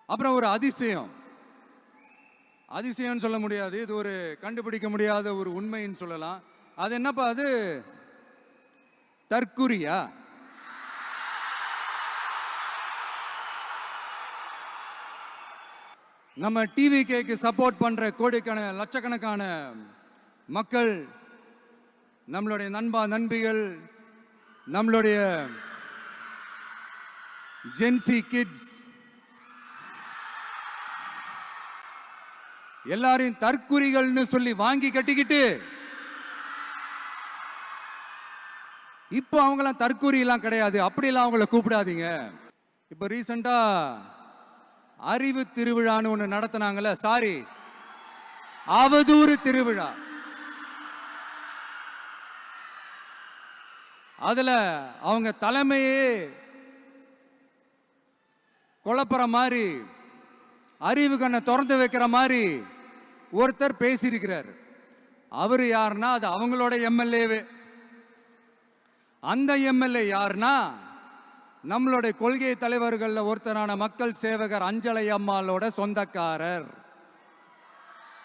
அப்புறம் ஒரு அதிசயம், அதிசயம்னு சொல்ல முடியாது, இது ஒரு கண்டுபிடிக்க முடியாத ஒரு உண்மைன்னு சொல்லலாம். அது என்னப்பா அது? தற்குறியா? நம்ம டிவிகேக்கு சப்போர்ட் பண்ற கோடிக்கணக்கான லட்சக்கணக்கான மக்கள், நம்மளுடைய நண்பிகள், நம்மளுடைய ஜென்சி கிட்ஸ் எல்லாரையும் தற்குறிகள்னு சொல்லி வாங்கி கட்டிக்கிட்டு இப்போ அவங்களாம் தற்குறி எல்லாம் கிடையாது, அப்படிலாம் அவங்கள கூப்பிடாதீங்க. இப்போ ரீசெண்டா அறிவு திருவிழான்னு ஒன்று நடத்தினாங்கல்ல, சாரி அவதூறு திருவிழா. அதுல அவங்க தலைமையே குழப்பற மாதிரி, அறிவு கண்ணை திறந்து வைக்கிற மாதிரி ஒருத்தர் பேசியிருக்கிறார். அவர் யாருன்னா அது அவங்களோட எம்எல்ஏவே. அந்த எம்எல்ஏ யாருன்னா நம்மளுடைய கொள்கை தலைவர்கள் ஒருத்தரான மக்கள் சேவகர் அஞ்சலை அம்மாளோட சொந்தக்காரர்.